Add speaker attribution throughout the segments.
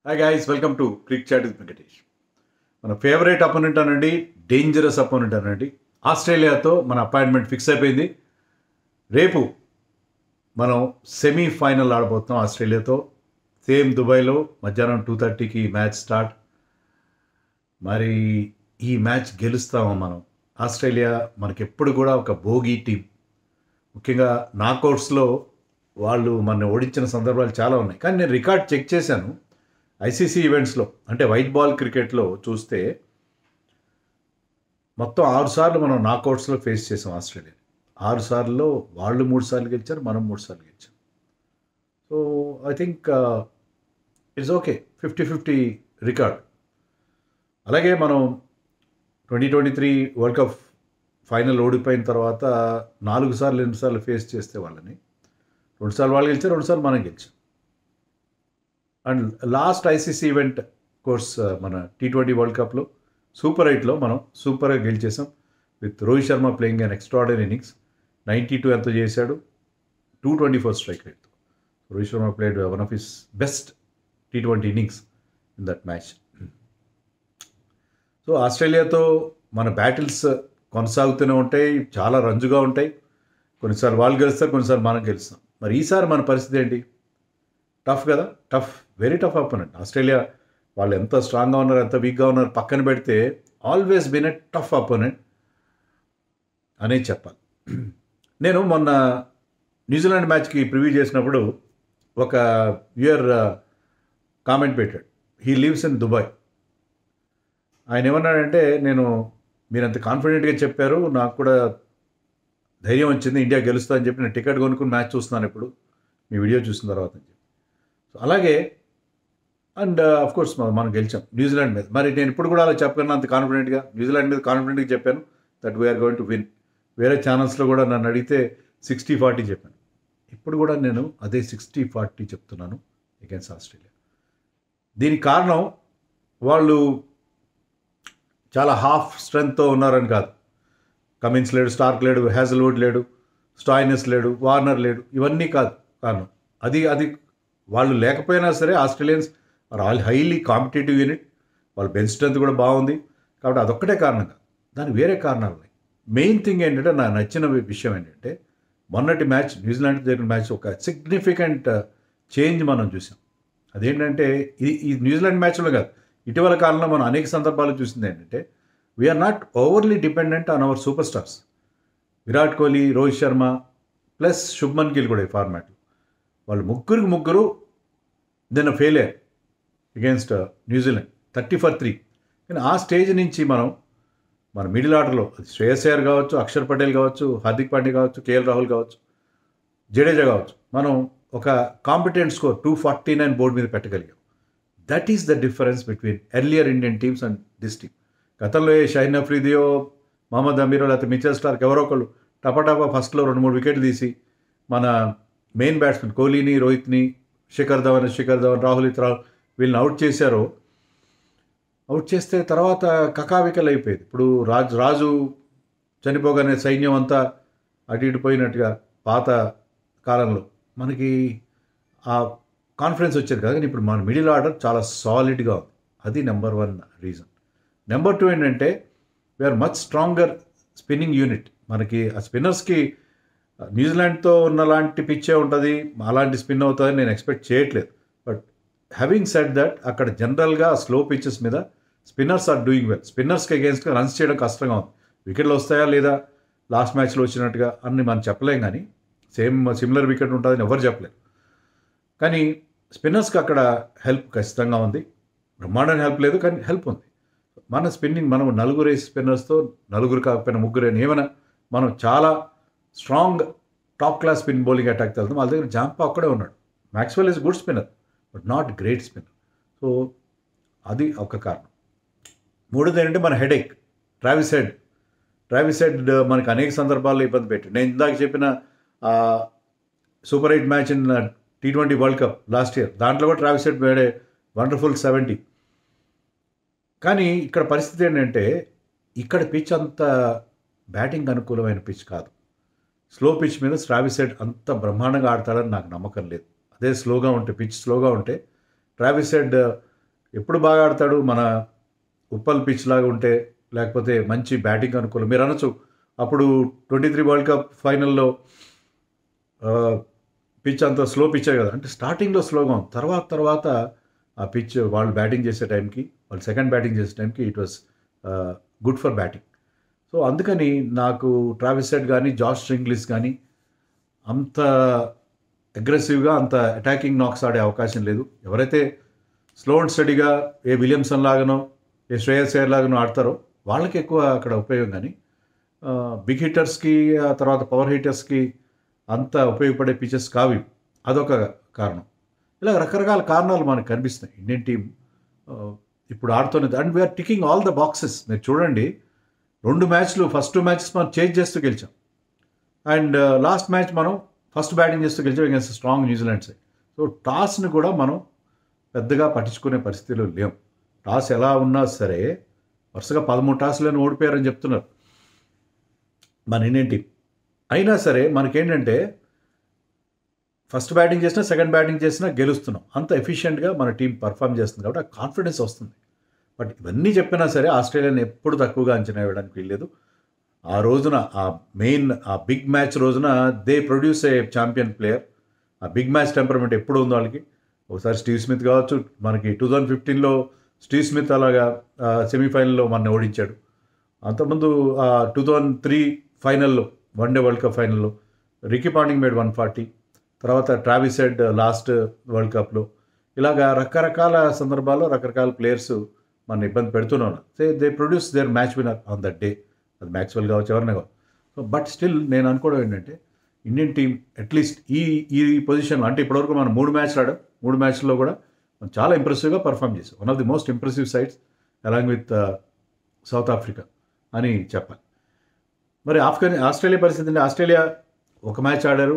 Speaker 1: Hi guys, welcome to crick chat with Venkatesh. మన favourite opponent అనండి, dangerous opponent అనండి, ఆస్ట్రేలియాతో మన అపాయింట్మెంట్ ఫిక్స్ అయిపోయింది. రేపు మనం సెమీఫైనల్ ఆడబోతున్నాం ఆస్ట్రేలియాతో. సేమ్ దుబాయ్లో మధ్యాహ్నం 2:30కి మ్యాచ్ స్టార్ట్. మరి ఈ మ్యాచ్ గెలుస్తామా మనం? ఆస్ట్రేలియా మనకెప్పుడు కూడా ఒక భోగి టీం. ముఖ్యంగా నాకౌట్స్లో వాళ్ళు మన ఓడించిన సందర్భాలు చాలా ఉన్నాయి. కానీ నేను రికార్డ్ చెక్ చేశాను. ఐసీసీ ఈవెంట్స్లో అంటే వైట్ బాల్ క్రికెట్లో చూస్తే మొత్తం 6 సార్లు మనం నాకౌట్స్లో ఫేస్ చేసాం ఆస్ట్రేలియా. 6 సార్లు వాళ్ళు 3 సార్లు గెలిచారు, మనం 3 సార్లు గెలిచాం. So I think it's okay, 50-50 record. అలాగే మనం 2023 వరల్డ్ కప్ ఫైనల్ ఓడిపోయిన తర్వాత 4 సార్లు 8 సార్లు ఫేస్ చేస్తే వాళ్ళని 2 సార్లు వాళ్ళు గెలిచారు, 2 సార్లు మనం గెలిచాం. And last ICC event course మన T20 వరల్డ్ కప్లో సూపర్ 8లో మనం సూపర్గా గెలిచేసాం with Rohit Sharma playing an extraordinary innings. 92 ఎంతో చేశాడు, 224 స్ట్రైక్ రేట్తో. Rohit Sharma played one of his best T20 innings in that match. So ఆస్ట్రేలియాతో మన బ్యాటిల్స్ కొనసాగుతూనే ఉంటాయి, చాలా రంజుగా ఉంటాయి. కొన్నిసార్లు వాళ్ళు గెలుస్తారు, కొన్నిసార్లు మనం గెలుస్తాం. మరి ఈసారి మన పరిస్థితి ఏంటి? టఫ్ కదా, tough, very tough opponent. Australia వాళ్ళు ఎంత స్ట్రాంగ్గా ఉన్నారు, ఎంత వీక్గా ఉన్నారు పక్కన పెడితే always been a tough opponent అనేది చెప్పాలి. నేను మొన్న న్యూజిలాండ్ మ్యాచ్కి ప్రివ్యూ చేసినప్పుడు ఒక వ్యూయర్ కామెంట్ పెట్టాడు. He lives in Dubai. ఆయన ఏమన్నాడంటే, మీరు అంత కాన్ఫిడెంట్గా చెప్పారు, నాకు కూడా ధైర్యం వచ్చింది, ఇండియా గెలుస్తా అని చెప్పి నేను టికెట్ కొనుక్కుని మ్యాచ్ చూస్తున్నాను ఇప్పుడు మీ వీడియో చూసిన తర్వాత అని చెప్పి. సో అలాగే అండ్ ఆఫ్ కోర్స్ మనం గెలిచాం న్యూజిలాండ్ మీద. మరి నేను ఇప్పుడు కూడా అలా చెప్పాను, అంత కాన్ఫిడెంట్గా న్యూజిలాండ్ మీద కాన్ఫిడెంట్గా చెప్పాను that we're going to win. వేరే ఛానల్స్లో కూడా నన్ను అడిగితే 60-40 చెప్పాను. ఇప్పుడు కూడా నేను అదే 60-40 చెప్తున్నాను అగైన్స్ ఆస్ట్రేలియా. దీనికి కారణం వాళ్ళు చాలా హాఫ్ స్ట్రెంగ్త్తో ఉన్నారని కాదు. కమిన్స్ లేడు, స్టార్క్ లేడు, హ్యాజల్వుడ్ లేడు, స్టాయినస్ లేడు, వార్నర్ లేడు, ఇవన్నీ కాదు కారణం. అది వాళ్ళు లేకపోయినా సరే Australians are all highly competitive unit. వాళ్ళ బెంచ్ స్ట్రెంత్ కూడా బాగుంది. కాబట్టి అదొక్కటే కారణం కాదు, దానికి వేరే కారణాలు ఉన్నాయి. మెయిన్ థింగ్ ఏంటంటే, నాకు నచ్చిన విషయం ఏంటంటే, మొన్నటి మ్యాచ్ న్యూజిలాండ్ జరిగిన మ్యాచ్ ఒక సిగ్నిఫికెంట్ చేంజ్ మనం చూసాం. అదేంటంటే, ఈ న్యూజిలాండ్ మ్యాచ్లో కాదు, ఇటీవల కాలంలో మనం అనేక సందర్భాలు చూసింది ఏంటంటే, we're not overly dependent on our superstars. Virat Kohli, Rohit Sharma plus Shubman Gill కూడా ఈ ఫార్మాట్లో వాళ్ళు ముగ్గురు నిన్న ఫెయిల్ అయ్యారు అగేన్స్ట్ న్యూజిలాండ్ 30-3. కానీ ఆ స్టేజ్ నుంచి మన మిడిల్ ఆర్డర్లో శ్రేయస్ అయ్యర్ కావచ్చు, అక్షర్ పటేల్ కావచ్చు, హార్దిక్ పాండ్యా కావచ్చు, కేఎల్ రాహుల్ కావచ్చు, జడేజా కావచ్చు, మనం ఒక కాంపిటెంట్ స్కోర్ 249 బోర్డు మీద పెట్టగలిగాం. That is the difference between earlier Indian teams and this team. గతంలో షాహిన్ అఫ్రీదియో, మహమ్మద్ అమీరో లేకపోతే మిచెల్ స్టార్క్ ఎవరో ఒకళ్ళు టపా ఫస్ట్లో 2-3 వికెట్లు తీసి మన మెయిన్ బ్యాట్స్మెన్ కోహ్లీని, రోహిత్ని, శిఖర్ ధవన్, రాహుల్ వీళ్ళని అవుట్ చేశారో. అవుట్ చేస్తే తర్వాత కకావికలు అయిపోయేది. ఇప్పుడు రాజు చనిపోగానే సైన్యం అంతా అటు ఇటు పోయినట్టుగా పాత కాలంలో మనకి ఆ కాన్ఫిడెన్స్ వచ్చేది కదా. కానీ ఇప్పుడు మన మిడిల్ ఆర్డర్ చాలా సాలిడ్గా ఉంది. అది నెంబర్ 1 రీజన్. నెంబర్ 2 ఏంటంటే, we're much stronger spinning unit. మనకి ఆ స్పిన్నర్స్కి న్యూజిలాండ్తో ఉన్నలాంటి పిచ్చే ఉంటుంది, అలాంటి స్పిన్ అవుతుందని నేను ఎక్స్పెక్ట్ చేయట్లేదు. బట్ హ్యావింగ్ సెడ్ దట్, అక్కడ జనరల్గా స్లో పిచ్చెస్ మీద స్పిన్నర్స్ ఆర్ డూయింగ్ వెల్. స్పిన్నర్స్కి అగేన్స్ట్గా రన్స్ చేయడం కష్టంగా ఉంది. వికెట్లు వస్తాయా లేదా లాస్ట్ మ్యాచ్లో వచ్చినట్టుగా అని మనం చెప్పలేం, కానీ సిమిలర్ వికెట్ ఉంటుందని ఎవరు చెప్పలేరు. కానీ స్పిన్నర్స్కి అక్కడ హెల్ప్ ఖచ్చితంగా ఉంది. బ్రహ్మాండానికి హెల్ప్ లేదు, కానీ హెల్ప్ ఉంది. మన స్పిన్నింగ్, మనం 4 వేసి స్పిన్నర్స్తో, 4 కాకపోయినా 3 ఏమైనా మనం చాలా strong top class spin bowling attack వెళ్తాం. వాళ్ళ దగ్గర జాంపా ఒక్కడే ఉన్నాడు. Maxwell is good spinner but not great spinner. So అది ఒక కారణం. మూడోది ఏంటంటే మన హెడేక్. ట్రావిస్ హెడ్ మనకు అనేక సందర్భాల్లో ఇబ్బంది పెట్టాడు. నేను ఇందాక చెప్పిన super 8 match in T20 world cup last year, దాంట్లో కూడా ట్రావిస్ హెడ్ వేడే వండర్ఫుల్ 70. కానీ ఇక్కడ పరిస్థితి ఏంటంటే, ఇక్కడ పిచ్ అంత బ్యాటింగ్ అనుకూలమైన పిచ్ కాదు. స్లో పిచ్ మీద ట్రావిస్ హెడ్ అంత బ్రహ్మాండంగా ఆడతాడని నాకు నమ్మకం లేదు. అదే స్లోగా ఉంటే, పిచ్ స్లోగా ఉంటే ట్రావిస్ హెడ్ ఎప్పుడు బాగా ఆడతాడు? మన ఉప్పల్ పిచ్ లాగా ఉంటే, లేకపోతే మంచి బ్యాటింగ్ అనుకూలం. మీరు అనొచ్చు అప్పుడు 23 వరల్డ్ కప్ ఫైనల్లో పిచ్ అంత స్లో పిచ్చే కదా అంటే స్టార్టింగ్లో స్లోగా ఉంది. తర్వాత ఆ పిచ్ వాళ్ళు బ్యాటింగ్ చేసే టైంకి, వాళ్ళు సెకండ్ బ్యాటింగ్ చేసే టైంకి it was good for batting. So అందుకని నాకు ట్రావిస్ హెడ్ కానీ, జాష్ ఇంగ్లీష్ కానీ అంత అగ్రెసివ్గా, అంత అటాకింగ్ నాక్స్ ఆడే అవకాశం లేదు. ఎవరైతే స్లో అండ్ స్టడీగా ఏ విలియమ్సన్ లాగానో, ఏ శ్రేయస్ అయ్యర్ లాగానో ఆడతారో వాళ్ళకి ఎక్కువ అక్కడ ఉపయోగం. కానీ బిగ్ హిట్టర్స్కి, ఆ తర్వాత పవర్ హిట్టర్స్కి అంత ఉపయోగపడే పిచెస్ కావి. అదొక కారణం. ఇలా రకరకాల కారణాలు మనకు కనిపిస్తున్నాయి. ఇండియన్ టీం ఇప్పుడు ఆడుతున్నది and we are ticking all the boxes. మీరు చూడండి, 2 మ్యాచ్లు, ఫస్ట్ 2 మ్యాచెస్ మనం చేంజ్ చేస్తూ గెలిచాం. అండ్ లాస్ట్ మ్యాచ్ మనం ఫస్ట్ బ్యాటింగ్ చేస్తూ గెలిచాం against strong New Zealand side. So టాస్ని కూడా మనం పెద్దగా పట్టించుకునే పరిస్థితిలో లేం. టాస్ ఎలా ఉన్నా సరే వరుసగా 13 టాస్లను ఓడిపోయారని చెప్తున్నారు మన ఇండియన్ టీం. అయినా సరే మనకేంటంటే ఫస్ట్ బ్యాటింగ్ చేసినా, సెకండ్ బ్యాటింగ్ చేసినా గెలుస్తున్నాం. అంత ఎఫిషియెంట్గా మన టీం పర్ఫామ్ చేస్తుంది కాబట్టి ఆ కాన్ఫిడెన్స్ వస్తుంది. బట్ ఇవన్నీ చెప్పినా సరే ఆస్ట్రేలియాని ఎప్పుడు తక్కువగా అంచనా వేయడానికి వీల్లేదు. ఆ రోజున ఆ బిగ్ మ్యాచ్ రోజున they produce A champion player. ఆ బిగ్ మ్యాచ్ టెంపర్మెంట్ ఎప్పుడు ఉందో వాళ్ళకి. ఒకసారి స్టీవ్ స్మిత్ కావచ్చు, మనకి 2015లో స్టీవ్ స్మిత్ అలాగా సెమీఫైనల్లో మన ఓడించాడు. అంతకుముందు 2003 ఫైనల్లో, వన్డే వరల్డ్ కప్ ఫైనల్లో రికీ పాంటింగ్ మేడ్ 140. తర్వాత ట్రావిస్ హెడ్ లాస్ట్ వరల్డ్ కప్లో. ఇలాగా రకరకాల సందర్భాల్లో రకరకాల ప్లేయర్స్ మన ఇబ్బంది పెడుతున్నాను. They produce their match winner on that day. అది మ్యాక్స్వెల్ కావచ్చు, ఎవరైనా కావచ్చు. సో బట్ స్టిల్ నేను అనుకోవడం ఏంటంటే ఇండియన్ టీం అట్లీస్ట్ ఈ పొజిషన్లో, అంటే ఇప్పటివరకు మనం 3 మ్యాచ్లు ఆడాం. 3 మ్యాచ్ల్లో కూడా మనం చాలా ఇంప్రెసివ్గా పర్ఫామ్ చేసాం. One of the most impressive sides along with south Africa అని చెప్పాలి. మరి ఆస్ట్రేలియా పరిస్థితి అంటే ఆస్ట్రేలియా ఒక మ్యాచ్ ఆడారు,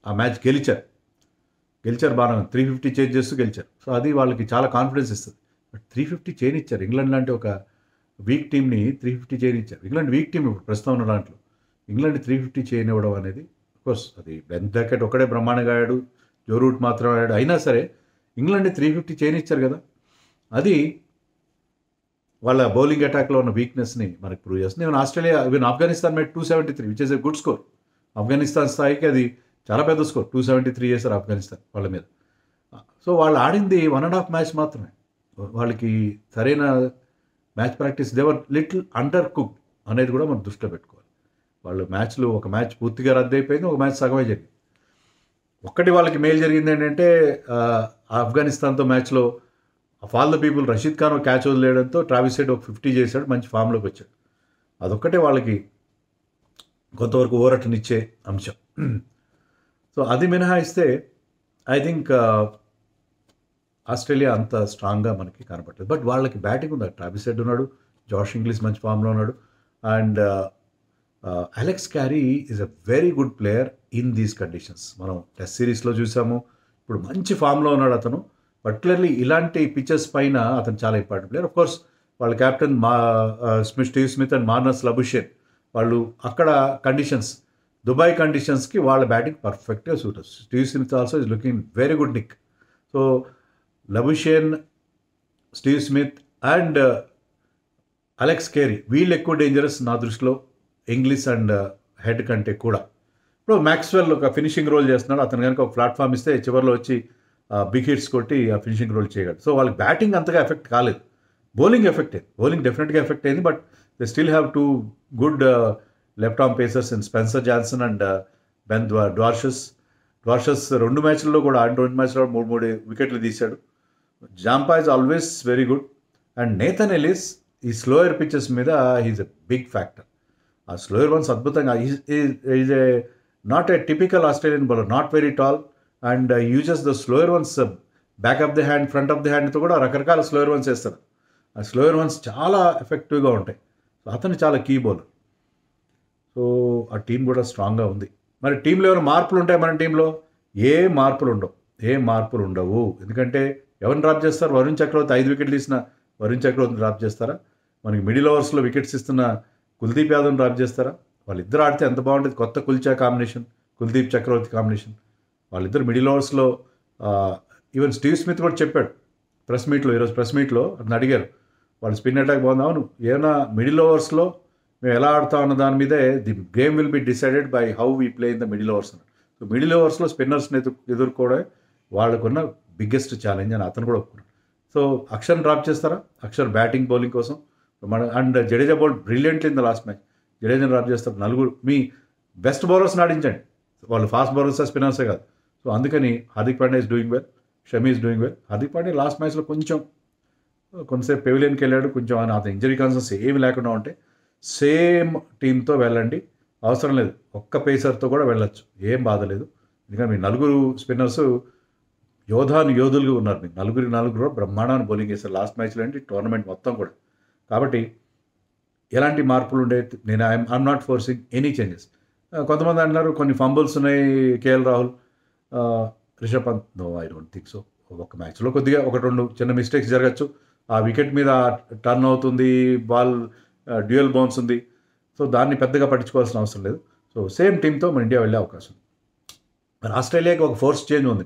Speaker 1: ఆ మ్యాచ్ గెలిచారు బాగా 350 చేంజ్ చేస్తూ గెలిచారు. సో అది వాళ్ళకి చాలా కాన్ఫిడెన్స్ ఇస్తుంది. బట్ 350 చేయనిచ్చారు. ఇంగ్లాండ్ లాంటి ఒక వీక్ టీమ్ని 350 చేయనిచ్చారు. ఇంగ్లాండ్ వీక్ టీం ఇప్పుడు ప్రస్తుతం ఉన్న దాంట్లో ఇంగ్లాండ్ 350 చేయనివ్వడం అనేది, కోర్స్ అది బెన్ బ్రాకెట్ ఒకడే బ్రహ్మాండంగా ఆడాడు, జో రూట్ మాత్రం ఆడాడు. అయినా సరే ఇంగ్లాండ్ని 350 చేయనిచ్చారు కదా. అది వాళ్ళ బౌలింగ్ అటాక్లో ఉన్న వీక్నెస్ని మనకు ప్రూవ్ చేస్తుంది. Even Afghanistan made 273 which is a good score. Afghanistan స్థాయికి అది చాలా పెద్ద స్కోర్. 273 చేశారు ఆఫ్ఘనిస్తాన్ వాళ్ళ మీద. సో వాళ్ళు ఆడింది 1.5 మ్యాచ్ మాత్రమే. వాళ్ళకి సరైన మ్యాచ్ ప్రాక్టీస్, దేవర్ లిటిల్ అండర్ కుక్ అనేది కూడా మనం దృష్టిలో పెట్టుకోవాలి. వాళ్ళు ఒక మ్యాచ్ పూర్తిగా రద్దు అయిపోయింది, ఒక మ్యాచ్ సగమే జరిగింది. ఒక్కటి వాళ్ళకి మేలు జరిగింది ఏంటంటే ఆఫ్ఘనిస్తాన్తో మ్యాచ్లో of all the people Rashid Khan ఒక క్యాచ్ వదిలేయడంతో ట్రావిస్ హెడ్ ఒక 50 చేశాడు, మంచి ఫామ్లోకి వచ్చాడు. అదొక్కటే వాళ్ళకి కొంతవరకు ఊరటనిచ్చే అంశం. సో అది మినహాయిస్తే ఐ థింక్ ఆస్ట్రేలియా అంత స్ట్రాంగ్గా మనకి కనపడలేదు. బట్ వాళ్ళకి బ్యాటింగ్ ఉంది. ట్రావిస్ హెడ్ ఉన్నాడు, జాష్ ఇంగ్లీష్ మంచి ఫామ్లో ఉన్నాడు, and Alex Carey is a very good player in these conditions. మనం టెస్ట్ సిరీస్లో చూసాము, ఇప్పుడు మంచి ఫామ్లో ఉన్నాడు అతను. పర్టికులర్లీ ఇలాంటి పిచెస్ పైన అతను చాలా ఇంపార్టెంట్ ప్లేయర్. ఆఫ్ కోర్స్ వాళ్ళ captain Steve Smith and Marnus Labuschagne, వాళ్ళు అక్కడ కండిషన్స్, దుబాయ్ కండిషన్స్కి వాళ్ళ బ్యాటింగ్ పర్ఫెక్ట్గా సూట్ అవుతుంది. Steve Smith also is looking very good nick. So Labuschagne, Steve Smith and Alex Carey, వీళ్ళు ఎక్కువ డేంజరస్ నా దృష్టిలో ఇంగ్లీష్ అండ్ హెడ్ కంటే కూడా. ఇప్పుడు మ్యాక్స్వెల్ ఒక ఫినిషింగ్ రోల్ చేస్తున్నాడు. అతను కనుక ఒక ప్లాట్ఫామ్ ఇస్తే చివరిలో వచ్చి బిగ్ హిట్స్ కొట్టి ఆ ఫినిషింగ్ రోల్ చేయగలడు. సో వాళ్ళకి బ్యాటింగ్ అంతగా ఎఫెక్ట్ కాలేదు. బౌలింగ్ ఎఫెక్ట్ అయింది, బౌలింగ్ డెఫినెట్గా ఎఫెక్ట్ అయింది. But they still have 2 good left arm pacers in Spencer Johnson and Ben Dwarshuis. 2 మ్యాచ్ల్లో కూడా 2 మ్యాచ్లో 3 వికెట్లు తీశాడు. Zampa is always very good. And Nathan Ellis ఈ స్లోయర్ పిచెస్ మీద హీఈస్ ఎ బిగ్ ఫ్యాక్టర్. ఆ స్లోయర్ వన్స్ అద్భుతంగా, is a not a typical Australian bowler, not very tall, and uses the slower once back of the hand, front of the హ్యాండ్తో కూడా రకరకాల slower once వేస్తారు. ఆ slower once చాలా ఎఫెక్టివ్గా ఉంటాయి. సో అతను చాలా కీ బౌలర్. సో ఆ టీం కూడా స్ట్రాంగ్గా ఉంది. మరి టీంలో ఏమైనా మార్పులు ఉంటాయి? మన టీంలో ఏ మార్పులు ఉండవు. ఎందుకంటే ఎవరిని డ్రాప్ చేస్తారు? వరుణ్ చక్రవర్తి 5 వికెట్లు తీసిన వరుణ్ చక్రవర్తిని డ్రాప్ చేస్తారా? మనకి మిడిల్ ఓవర్స్లో వికెట్స్ ఇస్తున్న కుల్దీప్ యాదవ్ని డ్రాప్ చేస్తారా? వాళ్ళిద్దరు ఆడితే ఎంత బాగుంటుంది. కొత్త కుల్చా కాంబినేషన్, కుల్దీప్ చక్రవర్తి కాంబినేషన్. వాళ్ళిద్దరు మిడిల్ ఓవర్స్లో ఈవెన్ స్టీవ్ స్మిత్ కూడా చెప్పాడు, ఈరోజు ప్రెస్ మీట్లో అతను అడిగారు, వాళ్ళు స్పిన్ అటాక్ బాగుంది. అవును, ఏమైనా మిడిల్ ఓవర్స్లో మేము ఎలా ఆడతాం అన్న దాని మీదే the game will be decided by how we play in the middle overs. So middle ఓవర్స్లో స్పిన్నర్స్ని ఎదుర్కోవడం వాళ్ళకున్న బిగ్గెస్ట్ ఛాలెంజ్ అని అతను కూడా ఒప్పుకున్నాడు. సో అక్షర్ డ్రాప్ చేస్తారా? అక్షర్ బ్యాటింగ్ బౌలింగ్ కోసం and Jadeja bowled brilliantly in the last match. Jadeja drop చేస్తారు. నలుగురు మీ బెస్ట్ బౌలర్స్ని ఆడించండి. వాళ్ళు ఫాస్ట్ బౌలర్స్ స్పిన్నర్సే కాదు. సో అందుకని Hardik Pandya is doing well, Shami is doing well. Hardik Pandya last మ్యాచ్లో కొంచెంసేపు పెవిలియన్కి వెళ్ళాడు. కొంచెం అతను ఇంజరీ కాన్సర్న్స్ ఏమి లేకుండా ఉంటే సేమ్ టీంతో వెళ్ళండి, అవసరం లేదు ఒక్క పేసర్తో కూడా వెళ్ళొచ్చు, ఏం బాధ లేదు. ఎందుకంటే మీ నలుగురు స్పిన్నర్స్ యోధులుగా ఉన్నారు. మీకు నలుగురు బ్రహ్మాండాన్ని బౌలింగ్ చేస్తారు లాస్ట్ మ్యాచ్లో ఏంటి టోర్నమెంట్ మొత్తం కూడా. కాబట్టి ఎలాంటి మార్పులు ఉండే నేను I'm not forcing any changes. కొంతమంది అంటున్నారు కొన్ని ఫంబుల్స్ ఉన్నాయి KL Rahul, Rishabh Pant. No, I don't think so. ఒక మ్యాచ్లో కొద్దిగా 1-2 చిన్న మిస్టేక్స్ జరగచ్చు. ఆ వికెట్ మీద టర్న్ అవుతుంది, బాల్ డ్యూయల్ బౌన్స్ ఉంది. సో దాన్ని పెద్దగా పట్టించుకోవాల్సిన అవసరం లేదు. సో సేమ్ టీంతో మన ఇండియా వెళ్ళే అవకాశం. మరి ఆస్ట్రేలియాకి ఒక ఫోర్స్ చేంజ్ ఉంది.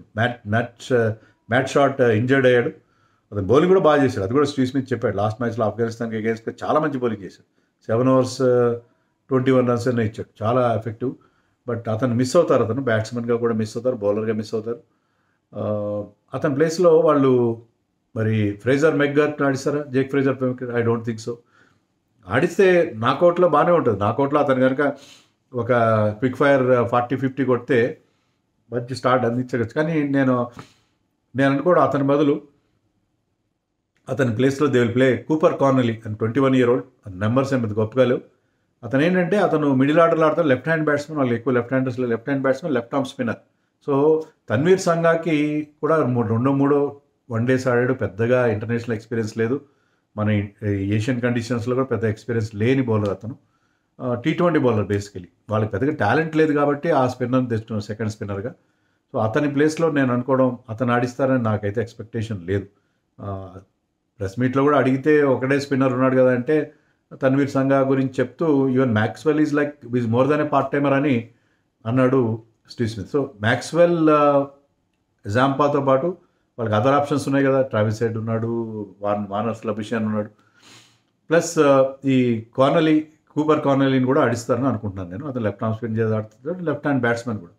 Speaker 1: మ్యాట్ షాట్ ఇంజర్డ్ అయ్యాడు. అతను బౌలింగ్ కూడా బాగా చేశాడు. అది కూడా స్టీవ్ స్మిత్ చెప్పాడు. లాస్ట్ మ్యాచ్లో ఆఫ్ఘనిస్తాన్కి అగేన్స్ట్ చాలా మంచి బౌలింగ్ చేశాడు. 7 overs 21 runs అనే ఇచ్చాడు, చాలా ఎఫెక్టివ్. బట్ అతను మిస్ అవుతారు. అతను బ్యాట్స్మెన్గా కూడా మిస్ అవుతారు, బౌలర్గా మిస్ అవుతారు. అతని ప్లేస్లో వాళ్ళు మరి ఫ్రేజర్ మెక్గార్ట్ని ఆడిస్తారా? Jake Fraser? I don't think so. ఆడిస్తే నాకౌట్లో బాగానే ఉంటుంది. నాకౌట్లో అతను కనుక ఒక క్విక్ ఫైర్ 40-50 కొడితే మంచి స్టార్ట్ అందించవచ్చు. కానీ నేను అనుకోవడం అతని బదులు అతని ప్లేస్లో దే విల్ ప్లే కూపర్ కార్నెలీ అని 21 year old. నెంబర్స్ ఏమి గొప్పగా లేవు. అతను ఏంటంటే అతను మిడిల్ ఆర్డర్లో ఆడతాడు. లెఫ్ట్ హ్యాండ్ బ్యాట్స్మెన్, వాళ్ళు ఎక్కువ left hand batsmen, left arm spinner. So Tanveer సంగాకి కూడా 2-3 వన్డేస్ ఆడాడు. పెద్దగా ఇంటర్నేషనల్ ఎక్స్పీరియన్స్ లేదు. మన ఏషియన్ కండిషన్స్లో కూడా పెద్ద ఎక్స్పీరియన్స్ లేని బౌలర్ అతను. T20 bowler basically. వాళ్ళకి పెద్దగా టాలెంట్ లేదు కాబట్టి ఆ స్పిన్నర్ని తెచ్చుకున్నారు సెకండ్ స్పిన్నర్గా. సో అతని ప్లేస్లో నేను అనుకోవడం అతను ఆడిస్తారని నాకైతే ఎక్స్పెక్టేషన్ లేదు. ప్రెస్ మీట్లో కూడా అడిగితే ఒకటే స్పిన్నర్ ఉన్నాడు కదా అంటే తన్వీర్ సంగా గురించి చెప్తూ even Maxwell is more than A part timer అని అన్నాడు స్టీవ్ స్మిత్. సో మ్యాక్స్వెల్ జాంపాతో పాటు వాళ్ళకి అదర్ ఆప్షన్స్ ఉన్నాయి కదా. ట్రావిస్ హెడ్ ఉన్నాడు, వార్నర్ లబిషియన్ ఉన్నాడు, ప్లస్ ఈ కూపర్ కార్నెలీని కూడా ఆడిస్తారని అనుకుంటున్నాను నేను. అతను లెఫ్ట్ ఆర్మ్ స్పిన్ చేసి ఆడుతున్నాడు, లెఫ్ట్ హ్యాండ్ బ్యాట్స్మెన్ కూడా.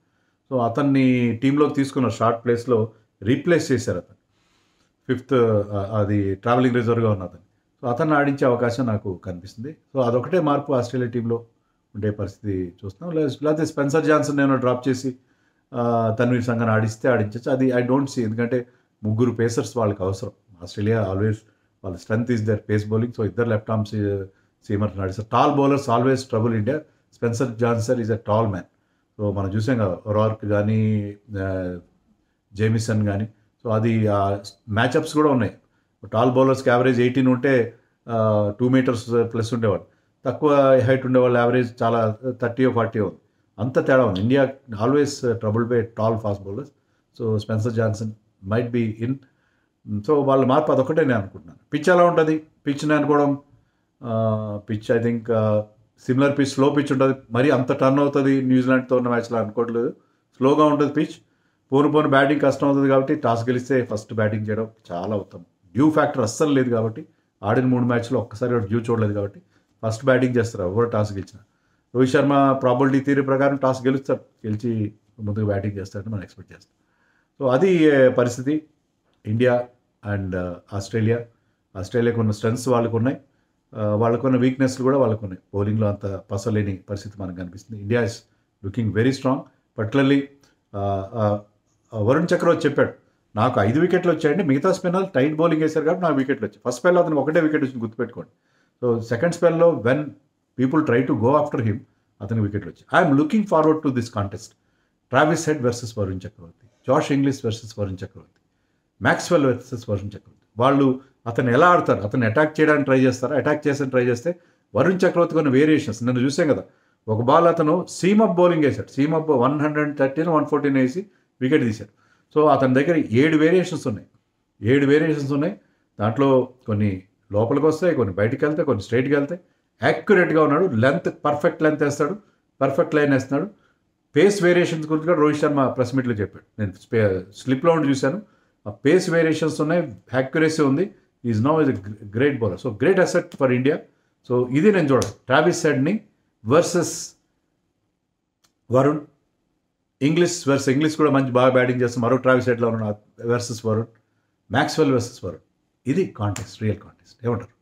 Speaker 1: సో అతన్ని టీంలోకి తీసుకున్నారు, షార్ట్ ప్లేస్లో రీప్లేస్ చేశారు. అతను 5th అది ట్రావెలింగ్ రిజర్వ్గా ఉన్న అతను. సో అతన్ని ఆడించే అవకాశం నాకు కనిపిస్తుంది. సో అదొకటే మార్పు ఆస్ట్రేలియా టీంలో ఉండే పరిస్థితి చూస్తున్నాం. లేకపోతే స్పెన్సర్ జాన్సన్ నేను డ్రాప్ చేసి తన్వీర్ సంగాన్ని ఆడించచ్చు. అది ఐ డోంట్ సీ. ఎందుకంటే 3 పేసర్స్ వాళ్ళకి అవసరం. ఆస్ట్రేలియా ఆల్వేస్ వాళ్ళ strength is their pace bowling. So ఇద్దరు లెఫ్ట్ ఆర్మ్ సీమర్స్ ఆడిస్తారు. Tall bowlers always trouble India. Spencer Johnson is a tall man. So మనం చూసాం కదా, రార్క్ కానీ జేమిసన్ కానీ. సో అది మ్యాచ్అప్స్ కూడా ఉన్నాయి. టాల్ బౌలర్స్కి యావరేజ్ 18 ఉంటే 2 meters ప్లస్ ఉండేవాళ్ళు. తక్కువ హైట్ ఉండేవాళ్ళు యావరేజ్ చాలా 30 or 40 ఉంది. అంత తేడా ఉంది. India always trouble by tall fast bowlers. So Spencer Johnson might be in. So వాళ్ళ మార్పు అదొకటే నేను అనుకుంటున్నాను. పిచ్ ఎలా ఉంటుంది? పిచ్ నేను అనుకోవడం pitch I think similar pitch, slow pitch ఉంటుంది. మరి అంత టర్న్ అవుతుంది న్యూజిలాండ్తో ఉన్న మ్యాచ్లో అనుకోవట్లేదు. స్లోగా ఉంటుంది పిచ్. పోను బ్యాటింగ్ కష్టం అవుతుంది కాబట్టి టాస్ గెలిస్తే ఫస్ట్ బ్యాటింగ్ చేయడం చాలా ఉత్తమం. డ్యూ ఫ్యాక్టర్ అస్సలు లేదు కాబట్టి, ఆడిన 3 matchలో ఒక్కసారి డ్యూ చూడలేదు కాబట్టి ఫస్ట్ బ్యాటింగ్ చేస్తారు ఎవరు టాస్ గెలిచిన. రోహిత్ శర్మ ప్రాబిలిటీ థియరీ ప్రకారం టాస్ గెలుస్తాడు, గెలిచి ముందుకు బ్యాటింగ్ చేస్తారని మనం ఎక్స్పెక్ట్ చేస్తాం. సో అది పరిస్థితి ఇండియా అండ్ ఆస్ట్రేలియాకు ఉన్న స్ట్రెంగ్స్ వాళ్ళకు ఉన్నాయి, వాళ్ళకున్న వీక్నెస్లు కూడా వాళ్ళకు ఉన్నాయి. బౌలింగ్లో అంత పసలేని పరిస్థితి మనకు కనిపిస్తుంది. India is looking very strong. Particularly Varun Chakravarthy చెప్పాడు, నాకు 5 wickets వచ్చాయండి, మిగతా స్పిన్నర్లు టైట్ బౌలింగ్ వేశారు కాబట్టి నాకు వికెట్లు వచ్చాయి. ఫస్ట్ స్పెల్లో అతను ఒకటే వికెట్ వచ్చింది, గుర్తుపెట్టుకోండి. సో సెకండ్ స్పెల్లో when people try to go after him అతనికి వికెట్లు వచ్చాయి. I'm looking forward to this contest. Travis Head versus Varun Chakravarthy, Josh Inglis versus Varun Chakravarthy, Maxwell versus Varun Chakravarthy. వాళ్ళు అతను ఎలా ఆడతారు? అతను అటాక్ చేయడానికి ట్రై చేస్తారా? అటాక్ చేసి ట్రై చేస్తే వరుణ్ చక్రవర్తి కొన్ని వేరియేషన్స్ నన్ను చూసాం కదా. ఒక బాల్ అతను సీమప్ బౌలింగ్ వేశాడు, సీమప్ 113 114 వేసి వికెట్ తీశాడు. సో అతని దగ్గర 7 వేరియేషన్స్ ఉన్నాయి. దాంట్లో కొన్ని లోపలికి వస్తాయి, కొన్ని బయటికి వెళ్తాయి, కొన్ని స్ట్రైట్కి వెళ్తాయి. యాక్యురేట్గా ఉన్నాడు. పర్ఫెక్ట్ లెంత్ వేస్తాడు, పర్ఫెక్ట్ లైన్ వేస్తున్నాడు. పేస్ వేరియేషన్స్ గురించి కూడా రోహిత్ శర్మ ప్రెస్ మీట్లో చెప్పాడు. నేను స్లిప్లో ఉండి చూశాను. ఆ పేస్ వేరియేషన్స్ ఉన్నాయి, యాక్యురసీ ఉంది. Is now is great bowler. So great asset for India. So ఇది నేను చూడాలి, ట్రావిస్ హెడ్ని వర్సెస్ వరుణ్. ఇంగ్లీష్ కూడా మంచి బాగా బ్యాటింగ్ చేస్తాం. మరో ట్రావిస్ హెడ్లో ఉన్న versus Varun, Maxwell versus Varun. ఇది కాంటెస్ట్, రియల్ కాంటెస్ట్. ఏమంటారు?